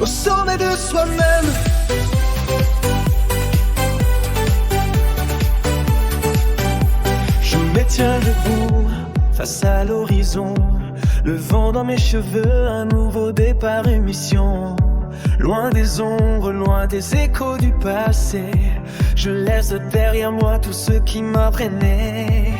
au sommet de soi-même. Je me tiens debout face à l'horizon, le vent dans mes cheveux, un nouveau départ et mission. Loin des ombres, loin des échos du passé, je laisse derrière moi tout ce qui m'a freiné.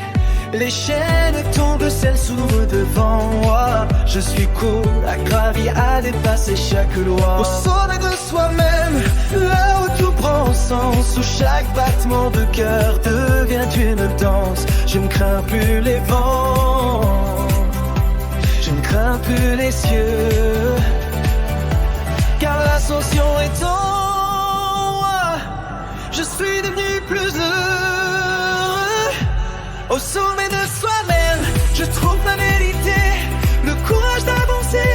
Les chaînes tombent, celles s'ouvrent devant moi. Je suis cool, à gravir, à dépasser chaque loi. Au sommet de soi-même, là où tout prend sens, où chaque battement de cœur devient une danse. Je ne crains plus les vents, je ne crains plus les cieux, car l'ascension est en moi. Je suis devenu plus heureux. Au sommet de soi-même, je trouve ma vérité, le courage d'avancer,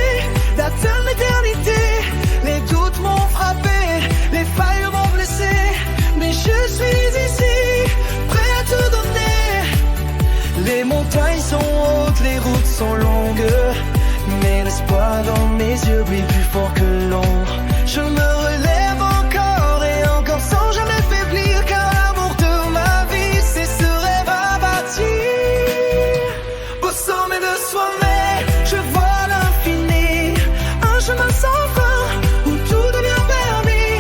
d'atteindre l'éternité. Les doutes m'ont frappé, les failles m'ont blessé, mais je suis ici, prêt à tout donner. Les montagnes sont hautes, les routes sont longues, mais l'espoir dans mes yeux brille plus fort que l'ombre. Je me relève encore et encore sans jamais faiblir, car l'amour de ma vie, c'est ce rêve à bâtir. Au sommet de soi-même, je vois l'infini, un chemin sans fin où tout devient permis.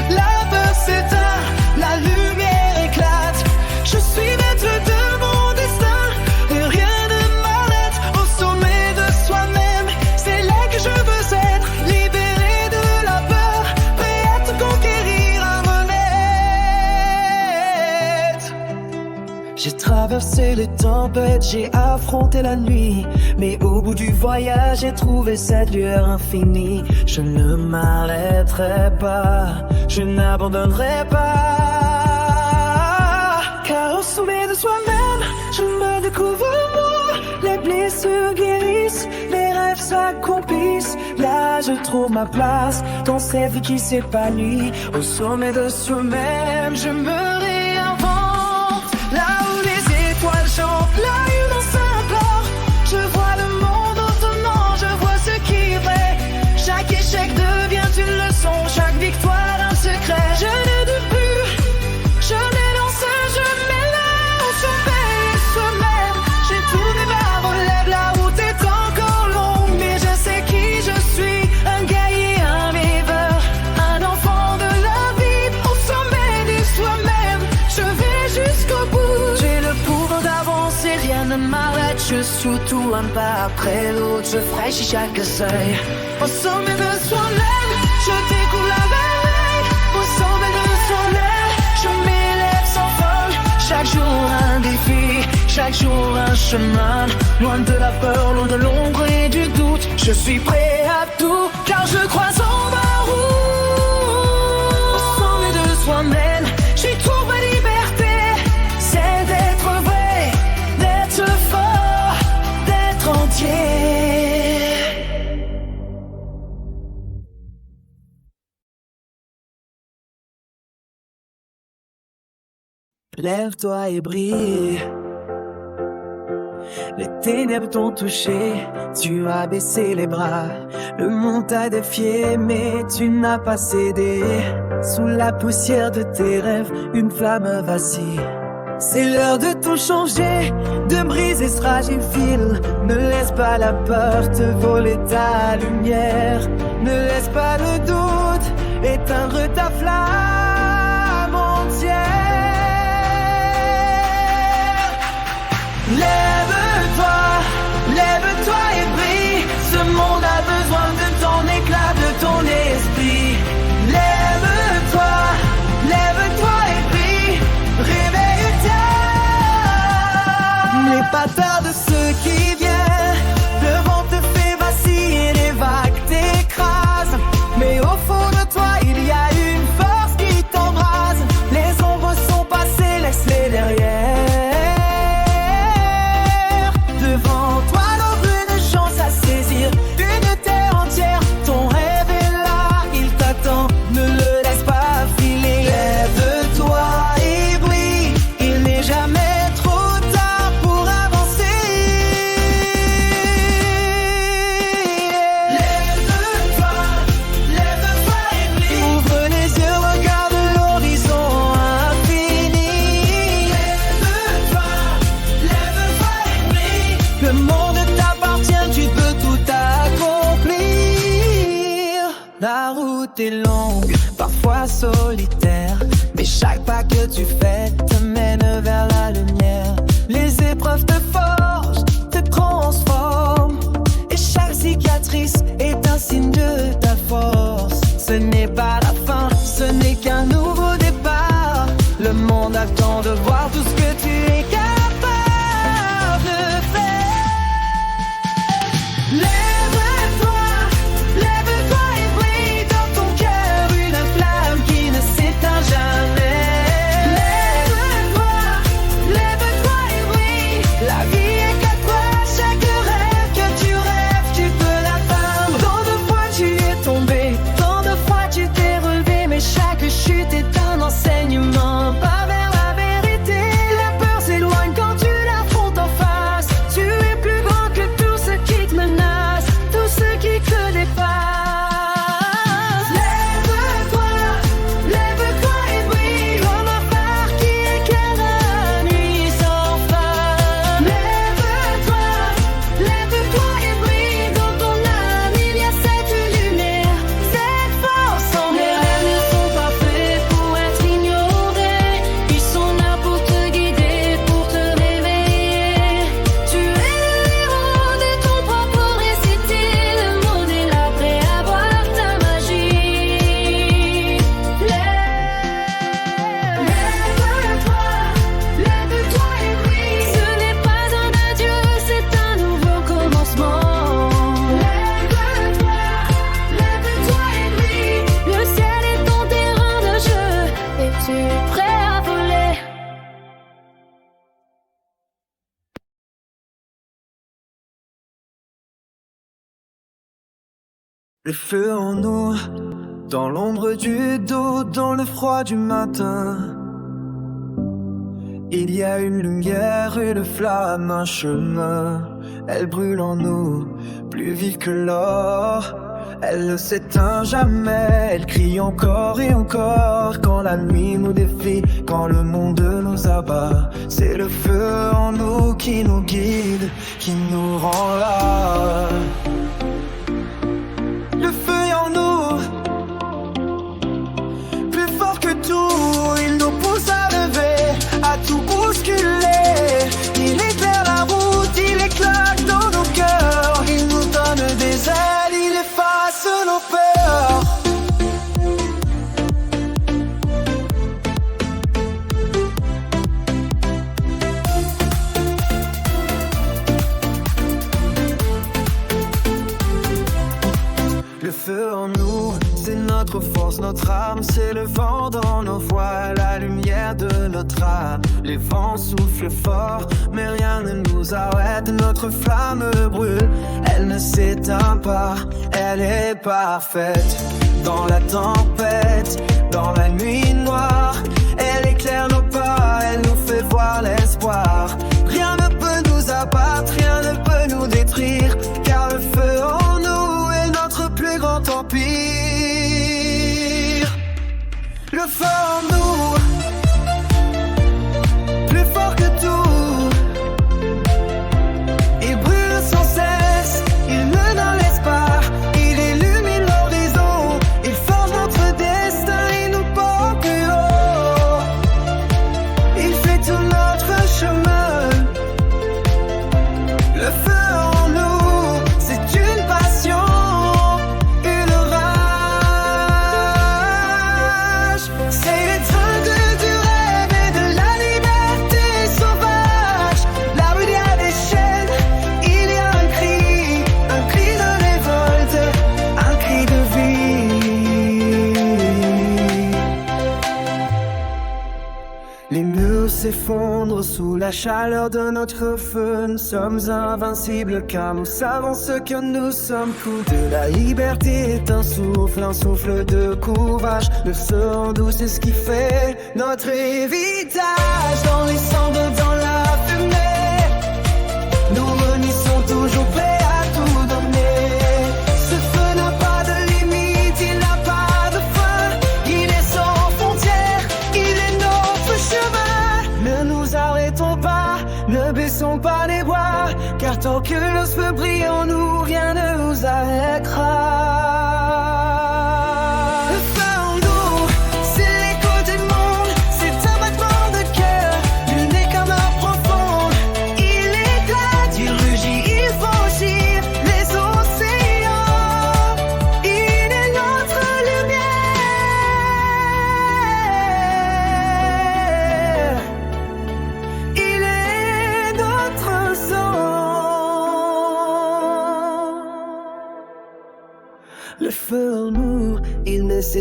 La peur s'éteint, la lumière éclate. Je suis maître de mon destin et rien ne m'arrête. Au sommet de soi-même, c'est là que je veux être, libéré de la peur, prêt à tout conquérir à renaître. J'ai traversé les tempêtes, j'ai affronté la nuit, mais au bout du voyage, j'ai trouvé cette lueur infinie. Je ne m'arrêterai pas, je n'abandonnerai pas, car au sommet de soi-même, je me découvre moi. Les blessures guérissent, les rêves s'accomplissent. Là, je trouve ma place dans cette vie qui s'épanouit. Au sommet de soi-même, je me réinvente. Là où les étoiles chantent, là où l'on s'implore, je vois le monde autrement, je vois ce qui est vrai. Chaque échec devient une leçon, chaque victoire un secret. Je ne doute plus, je m'élance, je m'élève au sommet de soi-même. J'ai tourné vers vos lèvres, la route est encore longue, mais je sais qui je suis, un guerrier, un viveur, un enfant de la vie. Au sommet de soi-même, je vais jusqu'au bout. J'ai le pouvoir d'avancer, rien ne m'arrête. Je suis surtout un pas après l'autre, je franchis chaque seuil. Au sommet de soi-même, je découvre la veille. Au sommet de soi-même, je m'élève sans fin. Chaque jour un défi, chaque jour un chemin. Loin de la peur, loin de l'ombre et du doute, je suis prêt à tout, car je crois en ma route. Au sommet de soi-même, j'y trouve ma liberté. C'est d'être vrai, d'être fort, d'être entier. Lève-toi et brille. Les ténèbres t'ont touché, tu as baissé les bras. Le monde t'a défié, mais tu n'as pas cédé. Sous la poussière de tes rêves, une flamme vacille. C'est l'heure de tout changer, de briser ce fragile fil. Ne laisse pas la peur te voler ta lumière. Ne laisse pas le doute éteindre ta flamme entière. Lève-toi, lève-toi et brille. Ce monde a besoin de ton éclat, de ton esprit. Lève-toi, lève-toi et brille. Réveille-toi. N'aie pas peur de ce qui vient. Le vent te fait vaciller, les vagues t'écrasent. Mais au fond de toi, il y a une force qui route est longue, parfois solitaire, mais chaque pas que tu fais te mène vers la lumière. Les épreuves te forgent, te transforment, et chaque cicatrice est un signe de ta force. Ce n'est pas la fin, ce n'est qu'un nouveau départ. Le monde attend de voir tout ce que tu es capable de faire. Lève-toi et brille dans ton cœur une flamme qui ne s'éteint jamais. Lève-toi et brille, la vie est qu'à toi, chaque rêve que tu rêves, tu peux l'atteindre. Tant de fois tu es tombé, tant de fois tu t'es relevé, mais chaque chute est un enseignement, pas vers la vérité. La peur s'éloigne quand tu l'affrontes en face. Tu es plus grand que tout ce qui te menace, tout ce qui te dépasse. Lève-toi et brille comme un phare qui éclaire la nuit sans fin. Lève-toi et brille dans ton âme, il y a cette lumière, cette force en moi. Les rêves ne sont pas faits pour être ignorés, ils sont là pour te guider, pour te réveiller. Tu es le héros de ton propre récit, le modèle après avoir ta magie. Lève-toi et brille. Ce n'est pas un adieu, c'est un nouveau commencement. Lève-toi et brille. Le ciel est ton terrain de jeu. Es-tu prêt à voler? Le feu en nous, dans l'ombre du dos, dans le froid du matin. Il y a une lumière, une flamme, un chemin. Elle brûle en nous, plus vive que l'or. Elle ne s'éteint jamais, elle crie encore et encore. Quand la nuit nous défie, quand le monde nous abat, c'est le feu en nous qui nous guide, qui nous rend là. Le feu est en nous, plus fort que tout, il nous pousse à lever, à tout bousculer. Il éclaire la route, il éclate dans nos cœurs, il nous donne des ailes, il efface nos peurs. Le feu en nous, c'est notre force, notre âme, c'est le vent dans nos voiles, la lumière de notre âme. Les vents soufflent fort, mais rien ne nous arrête, notre flamme brûle, elle ne s'éteint pas, elle est parfaite. Dans la tempête, dans la nuit noire, elle éclaire nos pas, elle nous fait voir l'espoir. Rien ne peut nous abattre, rien ne peut nous détruire, car le feu en nous est notre plus grand empire. Le feu en nous, plus fort que tout, il brûle sans cesse, il ne n'en laisse pas, il illumine l'horizon, il forge notre destin, il nous porte plus haut, il fait tout notre chemin. Le feu en nous, c'est une passion, une rage. C'est l'étreinte du rêve et de la liberté sauvage. Là où il y a des chaînes, il y a un cri de révolte, un cri de vie. Les murs s'effondrent sous la chaleur de notre feu. Nous sommes invincibles car nous savons ce que nous sommes. Coup de la liberté est un souffle de courage. Le feu en nous, c'est ce qui fait notre héritage. Dans les cendres, dans la fumée, nous renissons toujours prêts à tout donner. Ce feu n'a pas de limite, il n'a pas de fin. Il est sans frontières, il est notre chemin. Ne nous arrêtons pas, ne baissons pas les bras, car tant que le feu brille en nous, rien ne nous arrêtera.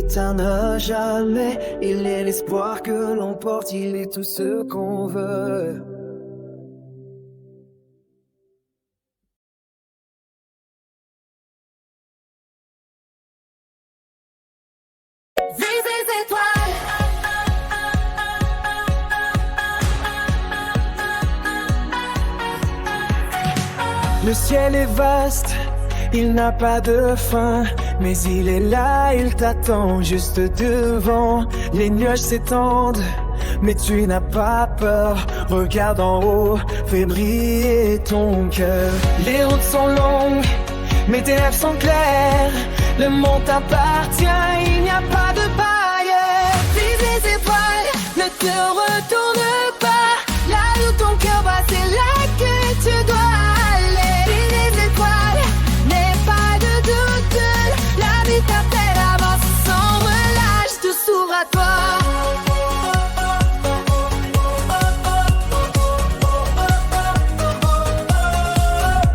s'éteint à jamais. Il est l'espoir que l'on porte, il est tout ce qu'on veut. Le ciel est vaste, il n'a pas de fin, mais il est là, il t'attend juste devant. Les nuages s'étendent, mais tu n'as pas peur. Regarde en haut, fais briller ton cœur. Les routes sont longues, mais tes rêves sont clairs. Le monde t'appartient, il n'y a pas de barrière. Vise les étoiles, ne te retourne pas. Là où ton cœur bat, c'est là que tu dois aller. Vise les étoiles, n'aie pas de doute. La vie t'appelle, avance sans relâche, tout s'ouvre à toi.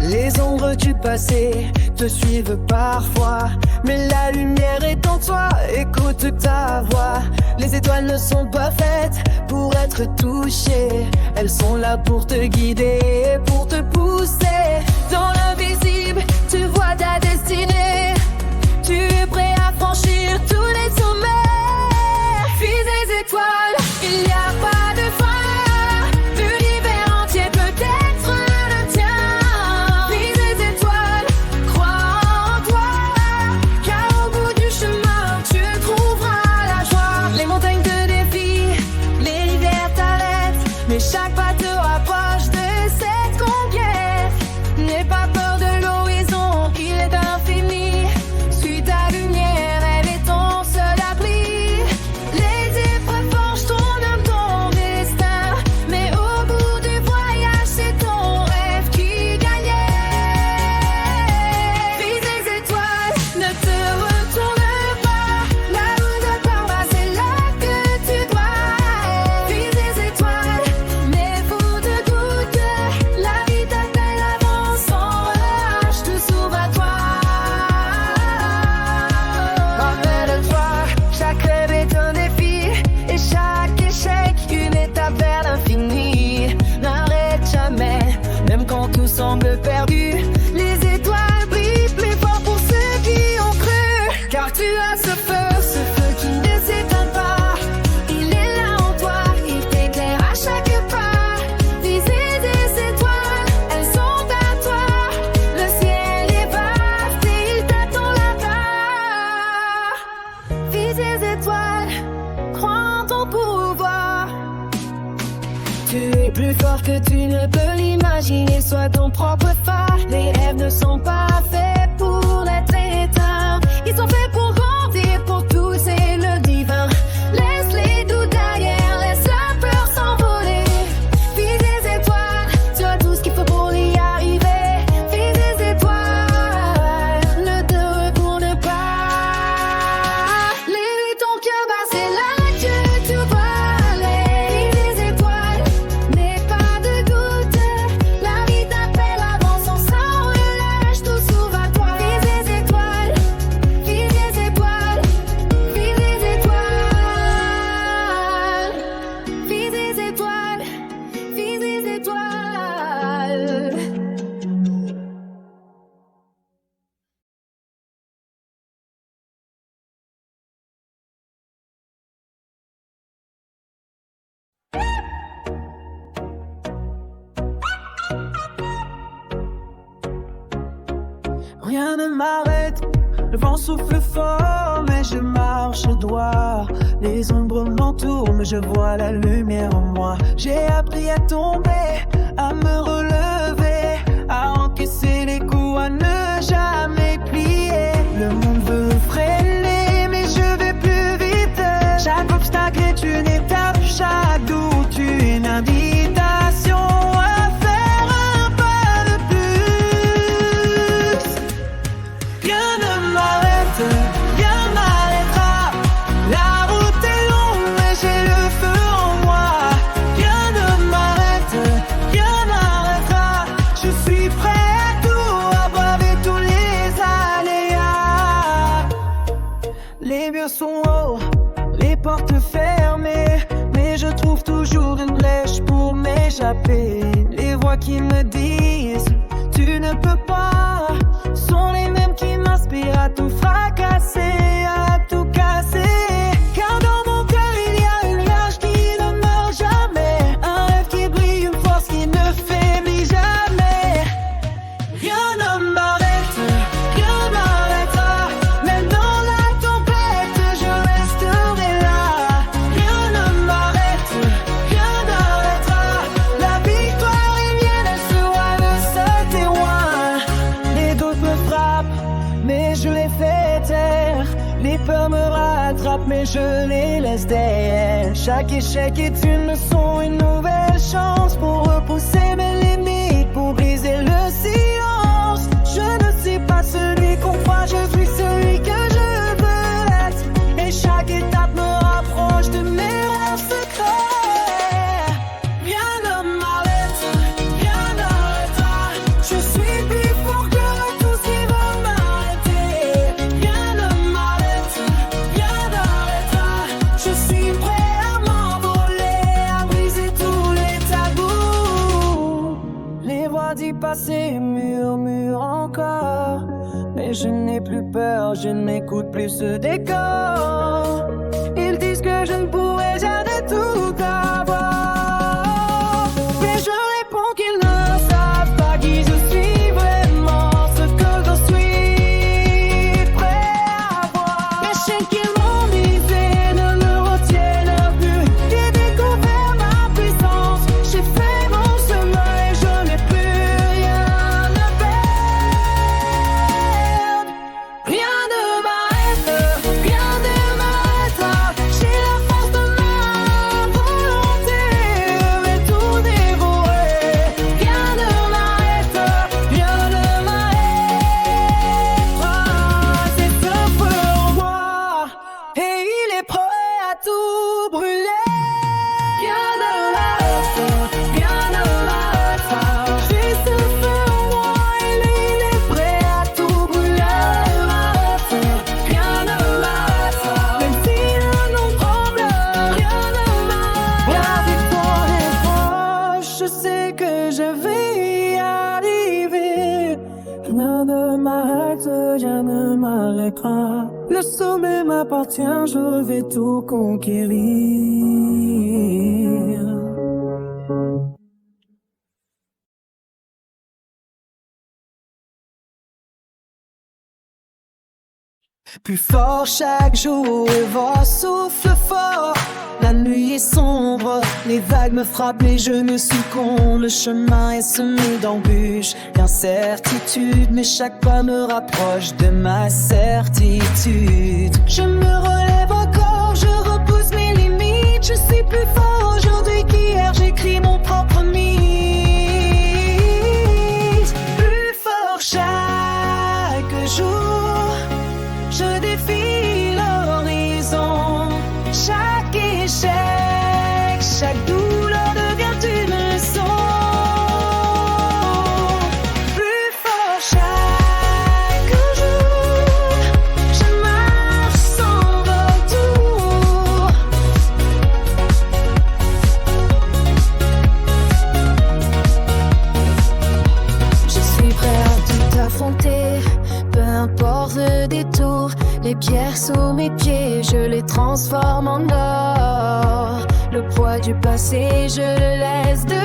Les ombres du passé te suivent parfois, mais la lumière est en toi, écoute ta voix. Les étoiles ne sont pas faites pour être touchées, elles sont là pour te guider, pour te pousser. Dans l'invisible, tu vois ta destinée, tu es prêt à franchir tous les sommets. Vise les étoiles, il n'y a pas de fin. L'univers entier peut être le tien. Vise les étoiles, crois en toi, car au bout du chemin, tu trouveras la joie. Les montagnes te défient, les rivières t'arrêtent, mais chaque pas te rapproche de cette conquête. N'aie pas peur de l'horizon, il est infini. Suis ta lumière, elle est ton seul abri. Les épreuves forgent ton âme, ton destin, mais au bout du voyage, c'est ton rêve qui gagnait. Vise les étoiles, ne te retourne pas. Là où ta part va, c'est là que tu dois aller. Vise les étoiles, mais faut de doute. La vie t'appelle, avance sans relâche, tout s'ouvre à toi. Rappelle-toi, chaque rêve est un défi, et chaque échec une étape vers l'infini. N'arrête jamais, même quand tout semble perdu. Les étoiles brillent plus fort pour ceux qui ont cru, car tu as ce feu qui ne s'éteint pas. Il est là en toi, il t'éclaire à chaque pas. Vise les étoiles, elles sont à toi. Le ciel est vaste et il t'attend là-bas. Vise les étoiles, crois en ton pouvoir. Tu es plus fort que tu ne peux l'imaginer, sois ton propre phare. Les rêves ne sont pas faits pour être éteints, ils sont faits pour grandir, pour toucher le divin. Laisse les doutes derrière, laisse la peur s'envoler. Vise les étoiles, tu as tout ce qu'il faut pour y arriver. Vise les étoiles, ne te retourne pas. Lève ton cœur bas, c'est là que tu dois aller. Vise les étoiles, n'aie pas de doute. La vie t'appelle, avance sans relâche, tout s'ouvre à toi. Vise les étoiles, vise les étoiles, vise les étoiles. Vise les étoiles, vise les étoiles. Rien ne m'arrête, le vent souffle fort, mais je marche droit. Les ombres m'entourent, mais je vois la lumière en moi. J'ai appris à tomber, à me relever, à encaisser les coups, à ne jamais plier. Le monde veut freiner, mais je vais plus vite. Chaque obstacle est une étape, chaque doute une invitation à faire un pas de plus. Rien ne m'arrête, rien m'arrêtera. La route est longue, mais j'ai le feu en moi. Rien ne m'arrête, rien m'arrêtera. voix qui me disent tu ne peux pas, sont les mêmes qui m'inspirent à tout fracasser, à tout casser. Car dans mon cœur il y a une rage qui ne meurt jamais, un rêve qui brille, une force qui ne faiblit jamais. Rien ne m'arrête, rien ne m'arrêtera, même dans la tempête je resterai là. Rien ne m'arrête, rien n'arrêtera, la victoire est mienne, elle sera le seul témoin. Les doutes me frappent, mais je les fais taire. Les peurs me rattrapent, mais je les laisse derrière. Chaque échec est une leçon, une nouvelle chance pour repousser mes limites, pour briser le silence. Je ne suis pas celui qu'on croit, je suis celui que je veux être. Et chaque étape me rapproche de mes rêves secrets. Rien ne m'arrête, rien n'arrêtera. Je suis plus fort que tout ce qui va m'arrêter. Rien ne m'arrête, rien n'arrêtera. Je suis prêt à m'envoler, à briser tous les tabous. Les voix du passé murmurent encore, mais je n'ai plus peur, je n'écoute plus ce décor. Ils disent que je ne pourrai jamais tout avoir, mais je réponds qu'ils ne savent pas qui je suis vraiment, ce que je suis prêt à voir. Les chaînes qu'ils m'ont brisées ne me retiennent plus. J'ai découvert ma puissance, j'ai fait mon chemin et je n'ai plus rien à perdre. Rien ne m'arrête, rien ne m'arrêtera. J'ai la force de ma volonté, mais tout dévorer. Rien ne m'arrête, rien ne m'arrêtera. C'est ce feu en moi, et il est prêt à tout brûler. Rien ne m'arrête, rien ne m'arrêtera. J'ai ce feu en moi, et il est prêt à tout brûler. Rien ne m'arrêtera, même si le nom tremble. Rien ne m'arrête. La victoire est proche, je sais que je vais y arriver. Rien ne m'arrête, rien ne m'arrêtera. Le sommet m'appartient, je vais tout conquérir. Plus fort chaque jour, le vent souffle fort. La nuit est sombre, les vagues me frappent, mais je ne succombe. Le chemin est semé d'embûches, d'incertitudes, mais chaque pas me rapproche de ma certitude. Je me relève encore, je repousse mes limites. Je suis plus fort aujourd'hui qu'hier, j'écris mon propre mythe. Plus fort chaque jour, je défie l'horizon. Chaque échec, chaque douleur devient une leçon. Plus fort chaque jour, je marche sans retour. Je suis prêt à tout affronter, peu importe le détour. Les pierres sous mes pieds, je les transforme en or. Le poids du passé, je le laisse dehors.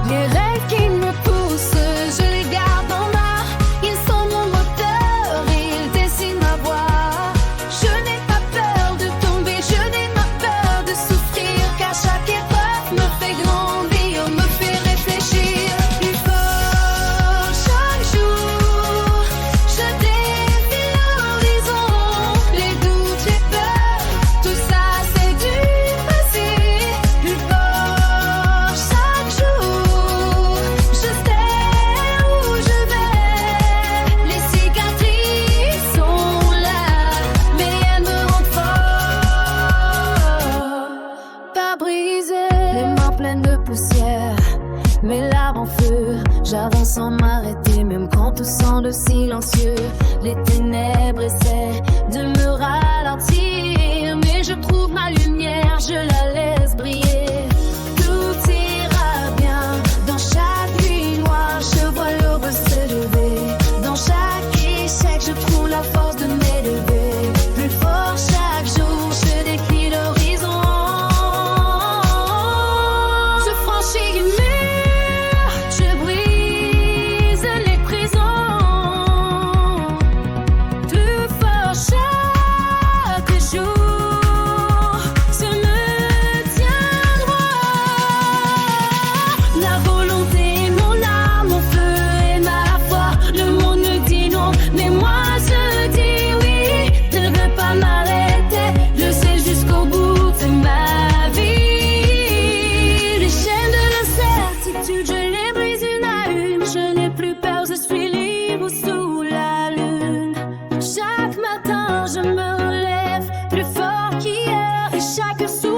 Les rêves qui me poussent, je les garde en bas. Ils sont mon moteur, ils dessinent ma voie. Je n'ai pas peur de tomber, je n'ai pas peur de souffrir, car chaque épreuve me fait grandir, me fait réfléchir. Plus fort chaque jour, je défie l'horizon. Les doutes, les peurs, tout ça c'est du passé. Plus fort chaque jour, je sais où je vais. Les cicatrices sont là, mais elles me rendent fort. Pas brisé, les mains pleines de poussière, mes larmes en feu. J'avance sans m'arrêter, même quand tout semble silencieux. Les ténèbres essaient de me ralentir, mais je trouve ma lumière, je la laisse briller. Tout est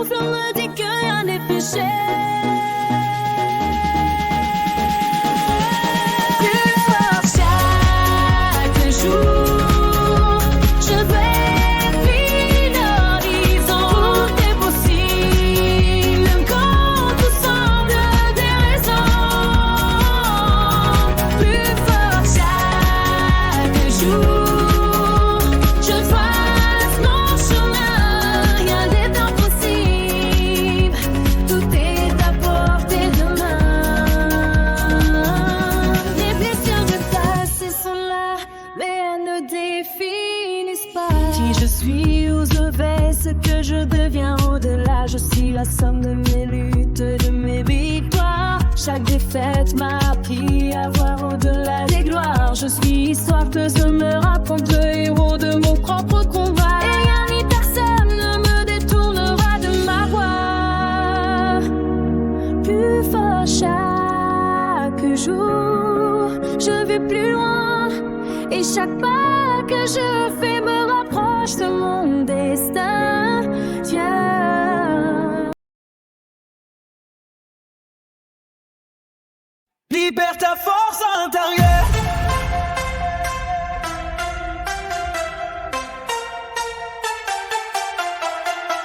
souffle me dit que rien n'est fiché. Plus fort chaque jour, je vais puis l'horizon. Tout est possible, même quand tout semble déraisonnable. Plus fort chaque jour, je trace mon chemin. Rien n'est impossible, tout est à portée de main. Les blessures du passé sont là, mais elles ne définissent pas qui je suis, où je vais, ce que je deviens au-delà. Je suis la somme de mes luttes, de mes victoires. Chaque défaite m'a appris à voir au-delà des gloires. Je suis soifeuse, je me raconte le héros de mon propre combat. Et rien ni personne ne me détournera de ma voix. Plus fort chaque jour, je vais plus loin. Et chaque pas que je fais me rapproche de mon destin. Tiens. Libère ta force intérieure.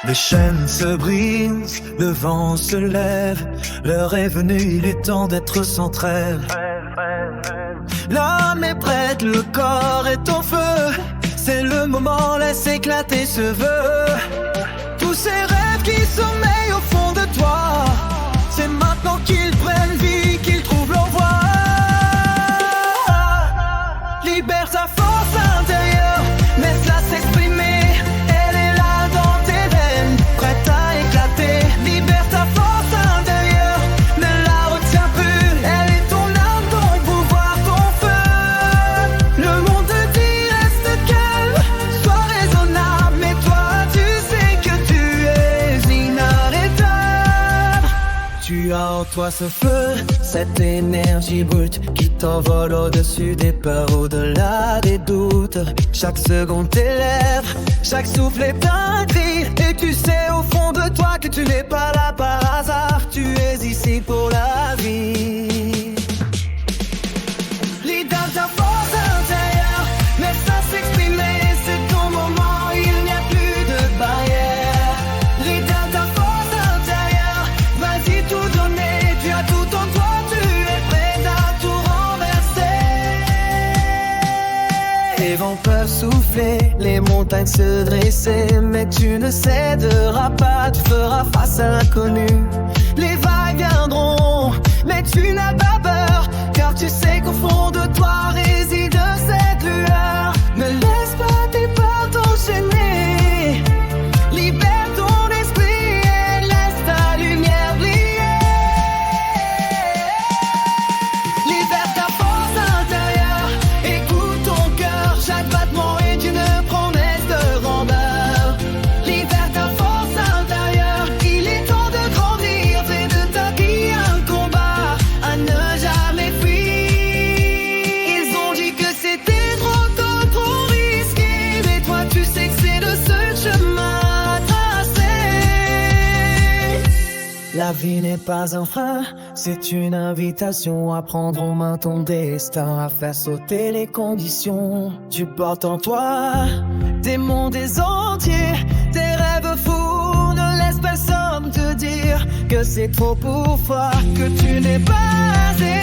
Les chaînes se brisent, le vent se lève. L'heure est venue, il est temps d'être sans trêve. L'âme est prête, le corps est en feu. C'est le moment, laisse éclater ce vœu. Tous ces rêves qui sommeillent au fond de toi, c'est maintenant qu'ils prennent vie, qu'ils trouvent leur voie. Libère ta force intérieure, laisse-la s'exprimer. Elle est là dans tes veines, prête à éclater. Libère ta force intérieure, ne la retiens plus. Elle est ton âme, ton pouvoir, ton feu. Le monde te dit reste calme, sois raisonnable. Mais toi tu sais que tu es inarrêtable. Tu as en toi ce feu, cette énergie brute qui t'envole au-dessus des peurs, au-delà des doutes. Chaque seconde t'élève, chaque souffle est un cri. Et tu sais au fond de toi que tu n'es pas là par hasard. Tu es ici pour la vie. Libère ta force intérieure, laisse-la s'exprimer. C'est ton moment, il n'y a plus de barrière. Libère ta force intérieure, vas-y tout donner. Tu as tout en toi, tu es prête à tout renverser. Les vents peuvent souffler, les montagnes se dresser, mais tu ne céderas pas, tu feras face à l'inconnu. Les vagues viendront, mais tu n'as pas peur, car tu sais qu'au fond de toi réside cette lueur. Ne laisse pas tes peurs t'enchaîner, libère ton esprit et laisse ta lumière briller. Libère ta force intérieure, écoute ton cœur, chaque battement est une promesse de grandeur. Libère ta force intérieure, il est temps de grandir, fais de ta vie un combat à ne jamais fuir. Ils ont dit que c'était trop tôt, trop risqué, mais toi tu sais que c'est le seul chemin à tracer. La vie n'est pas un frein, c'est une invitation à prendre en main ton destin, à faire sauter les conditions. Tu portes en toi des mondes entiers, tes rêves fous. Ne laisse personne te dire que c'est trop pour toi, que tu n'es pas assez.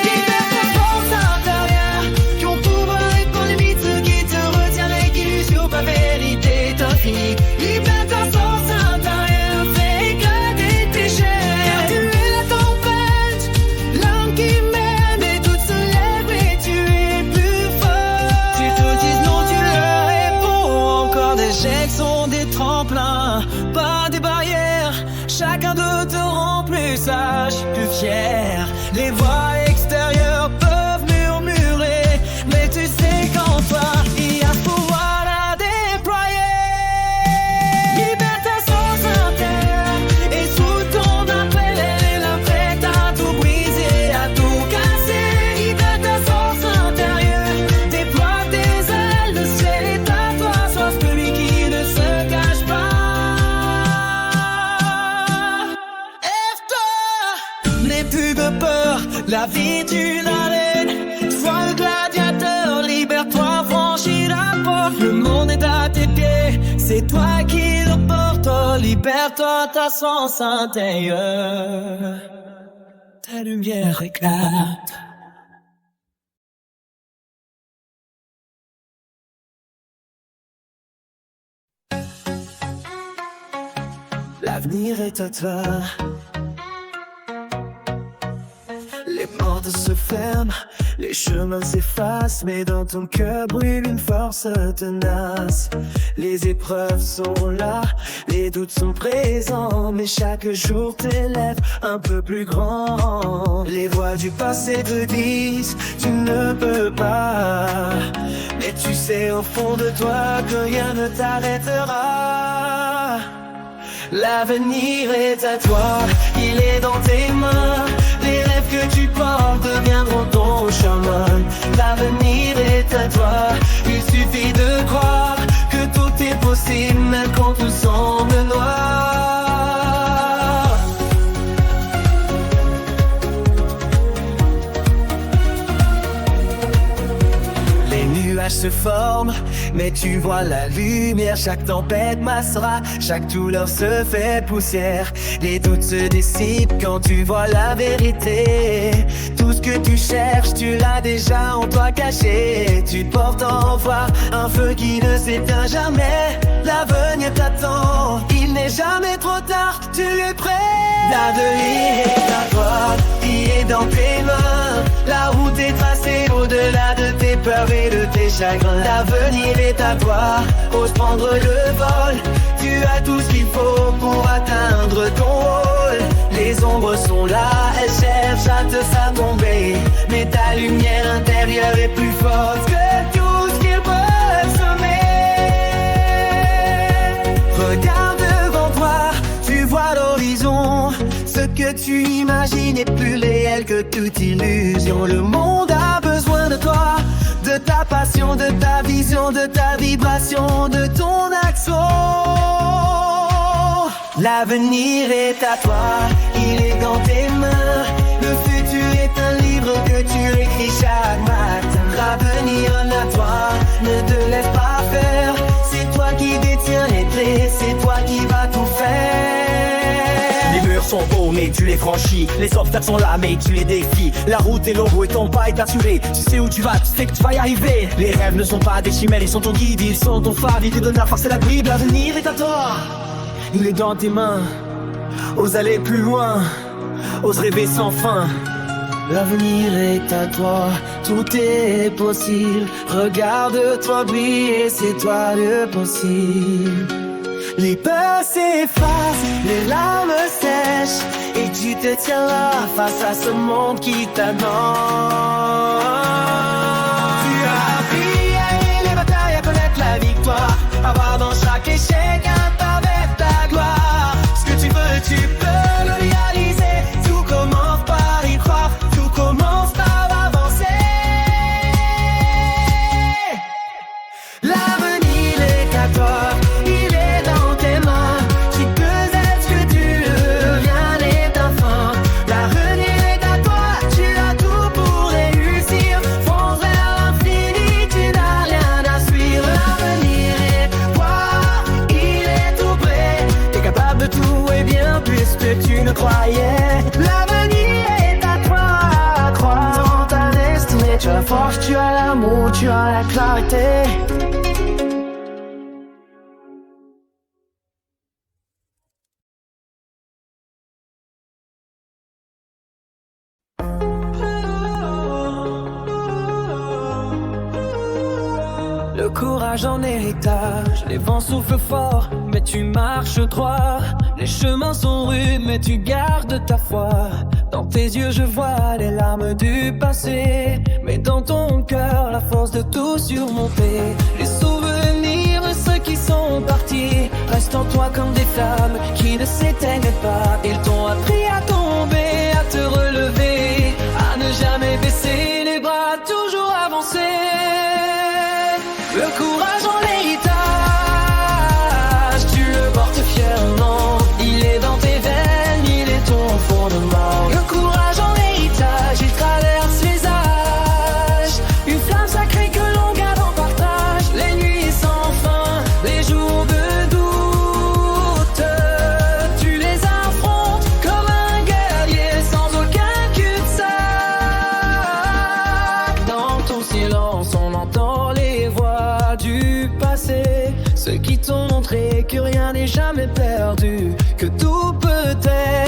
Libère ta force intérieure, ton pouvoir est ton limite, ce qui te retient et qui usurpe la vérité t'infinie. Libère ta force intérieure, fais éclater tes chaînes. Tu es la tempête, l'âme qui mène et tout se lève et tu es plus fort. Tu te dis non, tu le réponds. Encore des échecs sont des tremplins, pas des barrières. Chacun d'eux te rend plus sage, plus fier. Les voix extérieures peuvent murmurer, mais tu sais qu'en toi il y a ce pouvoir à déployer. Libère ta force intérieure et sous ton appel elle est là prête à tout briser, à tout casser. Libère ta force intérieure, déploie tes ailes, le ciel est à toi, sois celui qui ne se cache pas. la vie est une arène. Sois le gladiateur, libère-toi, franchis la porte. Le monde est à tes pieds, c'est toi qui le portes. Libère-toi, ta sens intérieur. Ta lumière éclate. L'avenir est à toi. Les portes se ferment, les chemins s'effacent, mais dans ton cœur brûle une force tenace. Les épreuves sont là, les doutes sont présents, mais chaque jour t'élève un peu plus grand. Les voix du passé te disent, tu ne peux pas, mais tu sais au fond de toi que rien ne t'arrêtera. L'avenir est à toi, il est dans tes mains. Les rêves que tu portes deviendront ton chemin. L'avenir est à toi, il suffit de croire que tout est possible même quand tout semble noir. Les nuages se forment, mais tu vois la lumière. Chaque tempête massera, chaque douleur se fait poussière. Les doutes se dissipent quand tu vois la vérité. Tout ce que tu cherches, tu l'as déjà en toi caché. Tu portes en toi un feu qui ne s'éteint jamais. L'avenir t'attend, il n'est jamais trop tard, tu es prêt. L'avenir est à toi, il est dans tes mains. La route est tracée au-delà de tes peurs et de tes chagrins. L'avenir est à toi, ose prendre le vol. Tu as tout ce qu'il faut pour atteindre ton rôle. Les ombres sont là, elles cherchent à te faire tomber, mais ta lumière intérieure est plus forte que tout ce qu'ils peuvent semer. Regarde devant toi, tu vois l'horizon. Ce que tu imagines est plus réel que toute illusion. Le monde a besoin de toi, de ta passion, de ta vision, de ta vibration, de ton action. L'avenir est à toi, il est dans tes mains. Le futur est un livre que tu écris chaque matin. L'avenir est à toi, ne te laisse pas faire. C'est toi qui détiens les clés, c'est toi qui vas tout faire. Les murs sont hauts mais tu les franchis. Les obstacles sont là mais tu les défies. La route est longue et ton pas est assuré. Tu sais où tu vas, tu sais que tu vas y arriver. Les rêves ne sont pas des chimères, ils sont ton guide, ils sont ton phare. Ils te donnent la force et la Bible. L'avenir est à toi, il est dans tes mains. Ose aller plus loin, ose rêver sans fin. L'avenir est à toi, tout est possible. Regarde-toi briller, c'est toi le possible. Les peurs s'effacent, les larmes sèchent, et tu te tiens là face à ce monde qui t'annonce. Tu as appris à aimer les batailles, à connaître la victoire, à voir dans chaque échec un pas vers ta gloire. Ce que tu veux, tu peux le réaliser. Tout commence par y croire, tout commence par avancer. L'avenir est à toi, il est dans tes mains. Tu peux être ce que tu veux, rien n'est infin. L'avenir est à toi, tu as tout pour réussir. Fonce vers l'infini, tu n'as rien à suivre. L'avenir est toi, il est tout près. T'es capable de tout et bien plus que tu ne croyais. L'avenir est à toi, crois en ta destinée. Tu as la force, tu as l'amour, tu as la clarté. Le courage en héritage, les vents soufflent fort, mais tu marches droit. Les chemins sont rudes, mais tu gardes ta foi. Dans tes yeux je vois les larmes du passé, mais dans ton cœur la force de tout surmonter. Les souvenirs de ceux qui sont partis restent en toi comme des flammes qui ne s'éteignent pas. Ils t'ont appris à tomber, à te relever, à ne jamais baisser les bras, toujours avancer. Le courage en héritage, tu le portes fièrement. Il est dans tes veines, il est ton fondement. Le courage en héritage, il rien n'est jamais perdu, que tout peut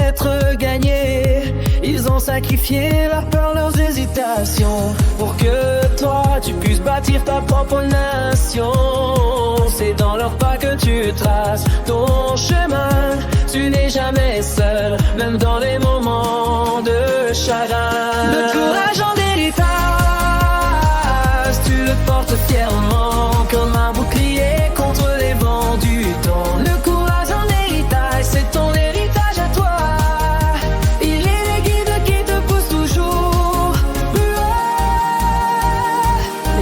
être gagné. Ils ont sacrifié leur peur, leurs hésitations, pour que toi tu puisses bâtir ta propre nation. C'est dans leur pas que tu traces ton chemin. Tu n'es jamais seul, même dans les moments de chagrin. Le courage en héritage, tu le portes fièrement, comme un bouclier contre les vents du temps. Le courage en héritage, c'est ton héritage à toi. Il est les guides qui te poussent toujours.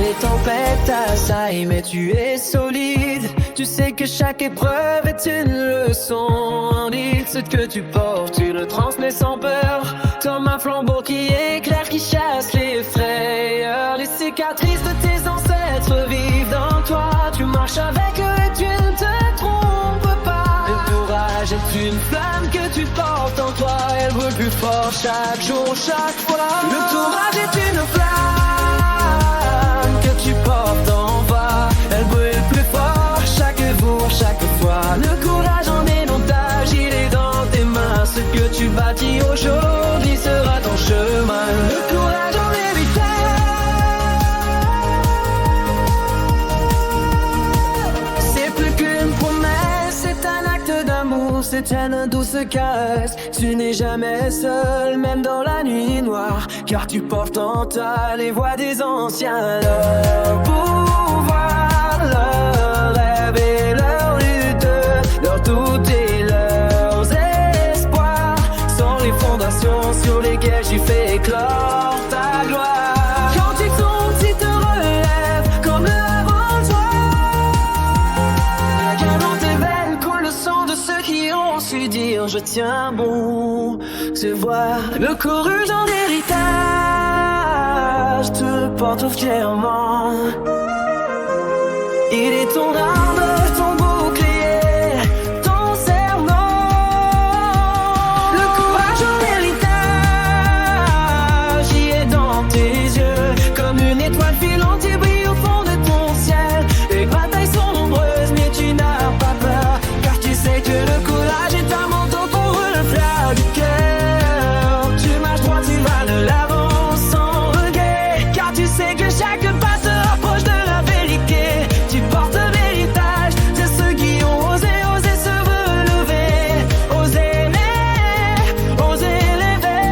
Les tempêtes assaillent, mais tu es solide. Tu sais que chaque épreuve est une leçon. Dis ce que tu portes, tu le transmets sans peur, comme un flambeau qui éclaire, qui chasse les frayeurs. Les cicatrices de tes ancêtres vivent dans toi. Tu marches avec eux et tu ne te trompes pas. Le courage est une flamme que tu portes en toi. Elle brûle plus fort chaque jour, chaque fois. Le courage est une flamme que tu portes en toi. Elle brûle plus fort chaque jour, chaque fois. Le courage en émontage, il est dans tes mains. Ce que tu bâtis aujourd'hui sera ton chemin. Le courage en héritage, c'est plus qu'une promesse, c'est un acte d'amour, c'est une douce caresse. Tu n'es jamais seul, même dans la nuit noire, car tu portes en toi les voix des anciens. Leur pouvoir, leur rêve et leur lutte, leur doute et leurs espoirs sont les fondations sur lesquelles tu fais éclore ta gloire. Quand tu tombes, tu te relèves comme le avant-toi. Car dans tes veines coule le sang de ceux qui ont su dire je tiens bon. Se voir le courage en héritage, te le porte fièrement. Il est ton arme, ton bouclier, ton serment. Le courage en héritage, il est dans tes yeux, comme une étoile filante qui brille au fond de ton ciel. Les batailles sont nombreuses, mais tu n'as pas peur, car tu sais que le courage est un manteau pour le flair du cœur. Tu marches droit, tu vas de l'avant sans regret, car tu sais que chaque pas te rapproche de la vérité. Tu portes l'héritage de ceux qui ont osé se relever, osé aimer, osé l'élever.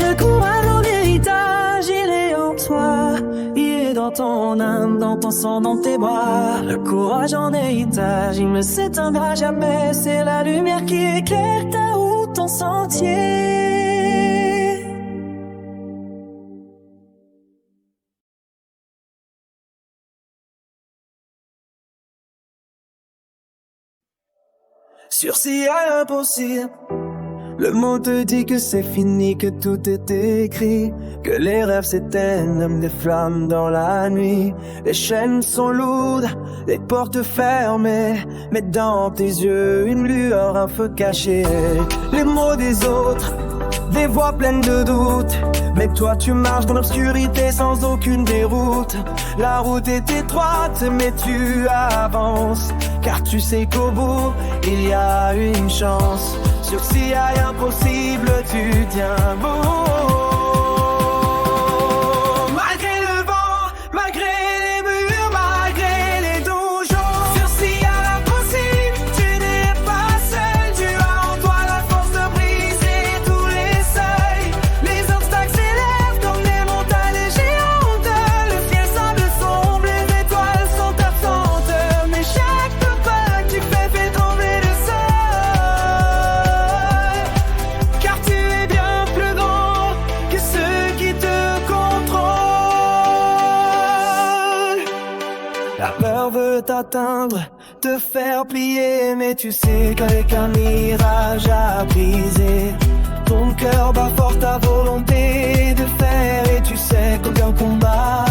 Le courage en héritage, il est en toi, il est dans ton âme, dans ton sang, dans tes bras. Le courage en héritage, il ne s'éteindra jamais, c'est la lumière qui éclaire ta route, ton sentier. Sursis à l'impossible, le mot te dit que c'est fini, que tout est écrit, que les rêves s'éteignent comme des flammes dans la nuit. Les chaînes sont lourdes, les portes fermées, mais dans tes yeux une lueur, un feu caché. Les mots des autres, des voix pleines de doutes, mais toi tu marches dans l'obscurité sans aucune déroute. La route est étroite mais tu avances, car tu sais qu'au bout il y a une chance. Sursis à l'impossible, tu tiens bon. Malgré le vent, malgré les murs, malgré les donjons. Sursis à l'impossible, tu n'es pas seul. Tu as en toi la force de briser tous les seuils. Les obstacles s'élèvent comme des montagnes géantes. Le ciel semble sombre, les étoiles sont absentes, mais chaque pas que tu fais fait trembler le sol. Car tu es bien plus grand que ceux qui te contrôlent. La peur veut t'atteindre, te faire plier, mais tu sais qu'avec un mirage à briser, ton cœur bat fort ta volonté de faire, et tu sais qu'aucun combat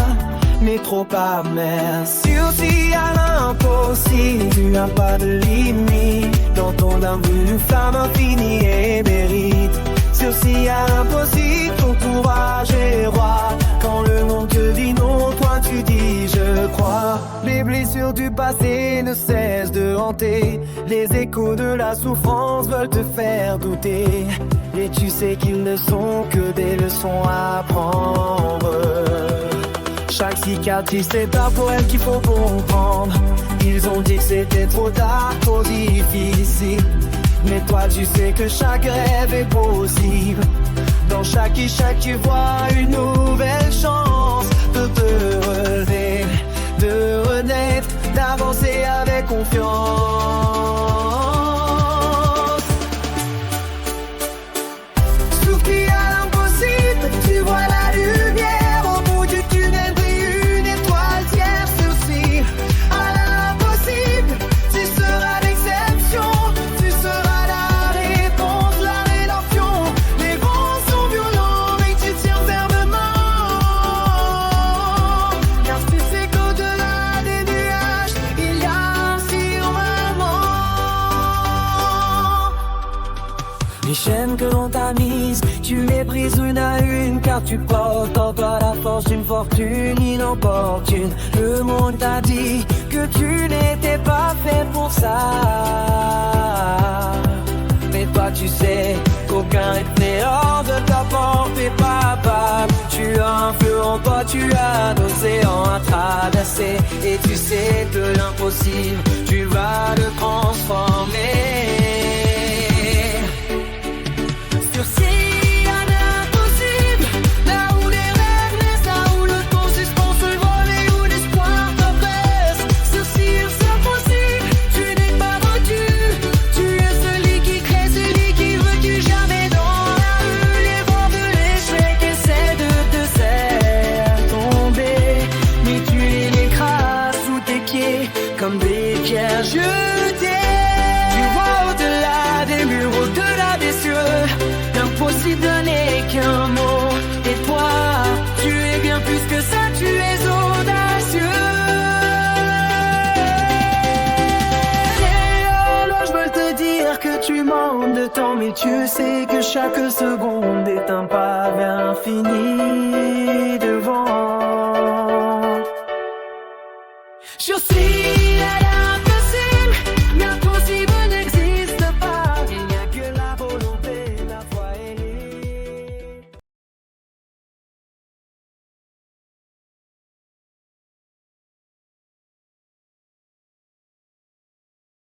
n'est trop amer. Sursis à l'impossible, tu n'as pas de limite, dans ton âme une flamme infinie et mérite. Sursis à l'impossible, ton courage est roi, quand le monde te dit non, toi tu dis je crois. Les blessures du passé ne cessent de hanter. Les échos de la souffrance veulent te faire douter. Et tu sais qu'ils ne sont que des leçons à apprendre. Chaque cicatrice est un poème qu'il faut comprendre. Ils ont dit que c'était trop tard, trop difficile. Mais toi tu sais que chaque rêve est possible. Dans chaque échec tu vois une nouvelle chance de te relever, de renaître, d'avancer avec confiance. Souffle à l'impossible, tu vois la lumière au bout du tunnel, brille une étoile tierce aussi. À l'impossible, tu seras l'exception, tu seras la réponse, la rédemption. Les vents sont violents mais tu tiens fermement. Car tu sais qu'au-delà des nuages, il y a un firmament. Les chaînes que l'on t'a mises, tu les brises une à une. Car tu portes en toi la force d'une fortune inopportune. Le monde t'a dit que tu n'étais pas fait pour ça. Mais toi tu sais qu'aucun est hors de ta portée, papa. Tu as un feu en toi, tu as l'océan à traverser. Et tu sais que l'impossible, tu vas le transformer. Sursis à l'impossible, là où les rêves naissent, là où le temps suspend se vole et où l'espoir t'oppresse. Sursis c'est possible, tu n'es pas battu. Tu es celui qui crée, celui qui recule jamais dans la rue. Les vents de l'échec essaient de te faire tomber, mais tu les écrases sous tes pieds comme des pierres jetées. Tu vois au-delà des murs, au-delà des cieux. L'impossible n'est qu'un mot. Et toi, tu es bien plus que ça, tu es audacieux. Les horloges veulent te dire que tu manques de temps, mais tu sais que chaque seconde est un pas vers l'infini devant. Je suis